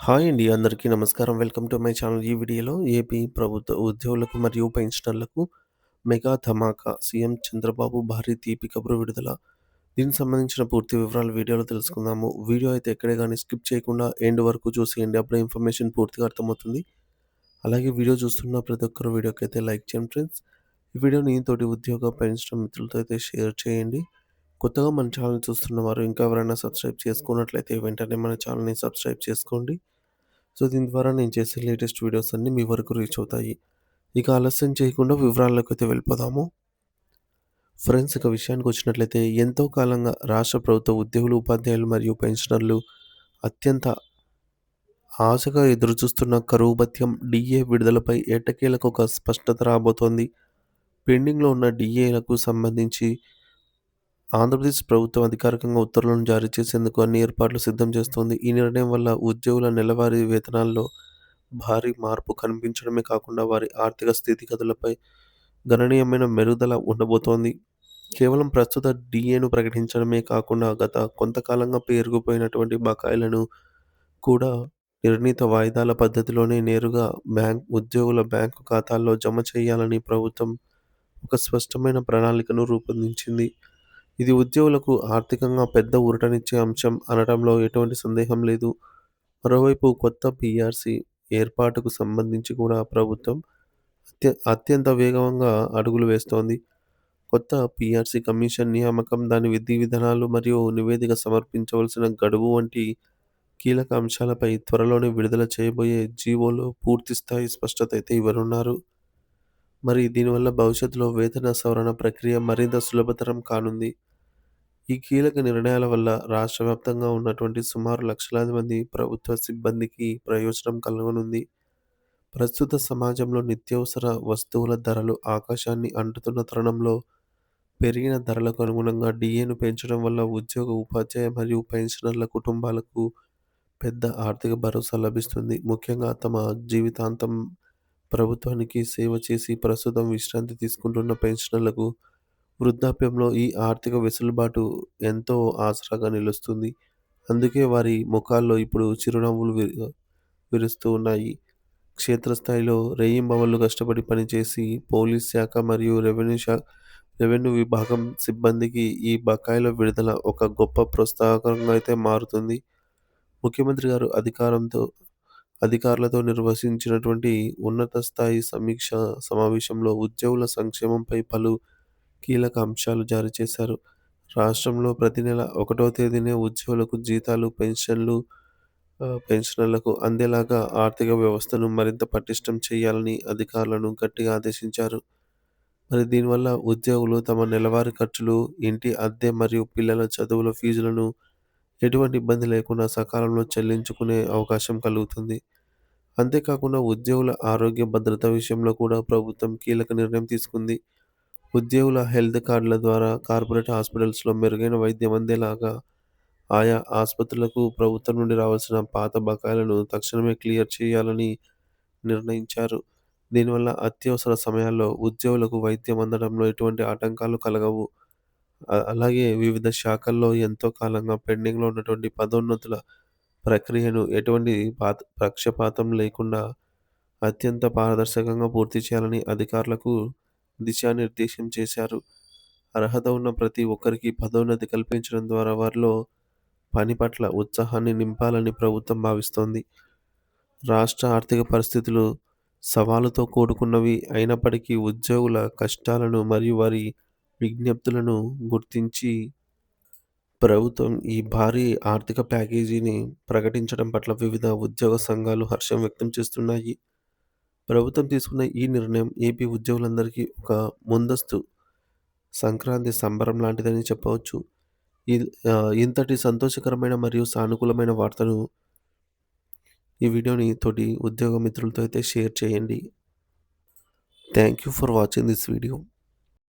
Hi అండి. అందరికీ నమస్కారం. Welcome to my channel. ఈ వీడియోలో ఏపీ ప్రభుత్వ ఉద్యోగులకు మరియు పెన్షనర్లకు మెగా ధమాకా సీఎం చంద్రబాబు భారీ తీపి కబురు విడుదల. దీనికి సంబంధించిన పూర్తి వివరాలు వీడియోలో తెలుసుకుందాము. వీడియో అయితే ఎక్కడే గాని స్కిప్ చేయకుండా ఎండ్ వరకు చూసేయండి. అప్పుడే ఇన్ఫర్మేషన్ పూర్తిగా అర్థమవుతుంది. అలాగే వీడియో చూస్తున్న ప్రతి ఒక్కరు వీడియోకైతే లైక్ చేయండి ఫ్రెండ్స్. ఈ వీడియోని తోటి ఉద్యోగ, పెన్షన్ మిత్రులతో అయితే షేర్ చేయండి. కొత్తగా మన ఛానల్ చూస్తున్న వారు ఇంకా ఎవరైనా సబ్స్క్రైబ్ చేసుకున్నట్లయితే వెంటనే మన ఛానల్‌ని సబ్స్క్రైబ్ చేసుకోండి. సో, దీని ద్వారా నేను చేసే లేటెస్ట్ వీడియోస్ అన్నీ మీ వరకు రీచ్ అవుతాయి. ఇక ఆలస్యం చేయకుండా వివరాల్లోకైతే వెళ్ళిపోదాము. ఫ్రెండ్స్, ఇక విషయానికొచ్చినట్లయితే ఎంతో కాలంగా రాష్ట్ర ప్రభుత్వ ఉద్యోగులు, ఉపాధ్యాయులు మరియు పెన్షనర్లు అత్యంత ఆశగా ఎదురుచూస్తున్న కరువు భత్యం డీఏ విడుదలపై ఎట్టకేలకు ఒక స్పష్టత రాబోతోంది. పెండింగ్‌లో ఉన్న డీఏలకు సంబంధించి ఆంధ్రప్రదేశ్ ప్రభుత్వం అధికారికంగా ఉత్తర్వులను జారీ చేసేందుకు అన్ని ఏర్పాట్లు సిద్ధం చేస్తోంది. ఈ నిర్ణయం వల్ల ఉద్యోగుల నెలవారీ వేతనాల్లో భారీ మార్పు కనిపించడమే కాకుండా వారి ఆర్థిక స్థితిగతులపై గణనీయమైన మెరుగుదల ఉండబోతోంది. కేవలం ప్రస్తుత డీఏను ప్రకటించడమే కాకుండా గత కొంతకాలంగా పేరుకుపోయినటువంటి బకాయిలను కూడా నిర్ణీత వాయిదాల పద్ధతిలోనే నేరుగా ఉద్యోగుల బ్యాంకు ఖాతాల్లో జమ చేయాలని ప్రభుత్వం ఒక స్పష్టమైన ప్రణాళికను రూపొందించింది. ఇది ఉద్యోగులకు ఆర్థికంగా పెద్ద ఊరటనిచ్చే అంశం అనడంలో ఎటువంటి సందేహం లేదు. మరోవైపు కొత్త పీఆర్సీ ఏర్పాటుకు సంబంధించి కూడా ప్రభుత్వం అత్యంత వేగంగా అడుగులు వేస్తోంది. కొత్త పీఆర్సీ కమిషన్ నియామకం, దాని విధి విధానాలు మరియు నివేదిక సమర్పించవలసిన గడువు వంటి కీలక అంశాలపై త్వరలోనే విడుదల చేయబోయే జీవోలో పూర్తిస్థాయి స్పష్టత అయితే ఇవ్వనున్నారు. మరి దీనివల్ల భవిష్యత్తులో వేతన సవరణ ప్రక్రియ మరింత సులభతరం కానుంది. ఈ కీలక నిర్ణయాల వల్ల రాష్ట్ర వ్యాప్తంగా ఉన్నటువంటి సుమారు లక్షలాది మంది ప్రభుత్వ సిబ్బందికి ప్రయోజనం కలగనుంది. ప్రస్తుత సమాజంలో నిత్యావసర వస్తువుల ధరలు ఆకాశాన్ని అంటుతున్న తరుణంలో పెరిగిన ధరలకు అనుగుణంగా డీఏను పెంచడం వల్ల ఉద్యోగ, ఉపాధ్యాయ మరియు పెన్షనర్ల కుటుంబాలకు పెద్ద ఆర్థిక భరోసా లభిస్తుంది. ముఖ్యంగా తమ జీవితాంతం ప్రభుత్వానికి సేవ చేసి ప్రస్తుతం విశ్రాంతి తీసుకుంటున్న పెన్షనర్లకు వృద్ధాప్యంలో ఈ ఆర్థిక వెసులుబాటు ఎంతో ఆసరాగా నిలుస్తుంది. అందుకే వారి ముఖాల్లో ఇప్పుడు చిరునవ్వులు విరుస్తూ ఉన్నాయి. క్షేత్రస్థాయిలో రేయింబవళ్లు కష్టపడి పనిచేసి పోలీస్ శాఖ మరియు రెవెన్యూ విభాగం సిబ్బందికి ఈ బకాయిల విడుదల ఒక గొప్ప ప్రోత్సాహకరంగా అయితే మారుతుంది. ముఖ్యమంత్రి గారు అధికారులతో నిర్వహించినటువంటి ఉన్నత స్థాయి సమీక్ష సమావేశంలో ఉద్యోగుల సంక్షేమంపై పలు కీలక అంశాలు జారీ చేశారు. రాష్ట్రంలో ప్రతి నెల 1వ తేదీనే ఉద్యోగులకు జీతాలు, పెన్షనర్లకు అందేలాగా ఆర్థిక వ్యవస్థను మరింత పటిష్టం చేయాలని అధికారులను గట్టిగా ఆదేశించారు. మరి దీనివల్ల ఉద్యోగులు తమ నెలవారీ ఖర్చులు, ఇంటి అద్దె మరియు పిల్లల చదువుల ఫీజులను ఎటువంటి ఇబ్బంది లేకుండా సకాలంలో చెల్లించుకునే అవకాశం కలుగుతుంది. అంతేకాకుండా ఉద్యోగుల ఆరోగ్య భద్రత విషయంలో కూడా ప్రభుత్వం కీలక నిర్ణయం తీసుకుంది. ఉద్యోగుల హెల్త్ కార్డుల ద్వారా కార్పొరేట్ హాస్పిటల్స్‌లో మెరుగైన వైద్యం అందేలాగా ఆయా ఆసుపత్రులకు ప్రభుత్వం నుండి రావాల్సిన పాత బకాయిలను తక్షణమే క్లియర్ చేయాలని నిర్ణయించారు. దీనివల్ల అత్యవసర సమయాల్లో ఉద్యోగులకు వైద్యం అందడంలో ఎటువంటి ఆటంకాలు కలగవు. అలాగే వివిధ శాఖల్లో ఎంతో కాలంగా పెండింగ్‌లో ఉన్నటువంటి పదోన్నతుల ప్రక్రియను ఎటువంటి పక్షపాతం లేకుండా అత్యంత పారదర్శకంగా పూర్తి చేయాలని అధికారులకు దిశానిర్దేశం చేశారు. అర్హత ఉన్న ప్రతి ఒక్కరికి పదోన్నతి కల్పించడం ద్వారా వారిలో పని పట్ల ఉత్సాహాన్ని నింపాలని ప్రభుత్వం భావిస్తోంది. రాష్ట్ర ఆర్థిక పరిస్థితులు సవాలుతో కూడుకున్నవి అయినప్పటికీ ఉద్యోగుల కష్టాలను మరియు వారి విజ్ఞప్తులను గుర్తించి ప్రభుత్వం ఈ భారీ ఆర్థిక ప్యాకేజీని ప్రకటించడం పట్ల వివిధ ఉద్యోగ సంఘాలు హర్షం వ్యక్తం చేస్తున్నాయి. ప్రభుత్వం తీసుకున్న ఈ నిర్ణయం ఏపీ ఉద్యోగులందరికీ ఒక ముందస్తు సంక్రాంతి సంబరం లాంటిదని చెప్పవచ్చు. ఇంతటి సంతోషకరమైన మరియు సానుకూలమైన వార్తను ఈ వీడియోని తోటి ఉద్యోగ మిత్రులతో అయితే షేర్ చేయండి. Thank you for watching this video.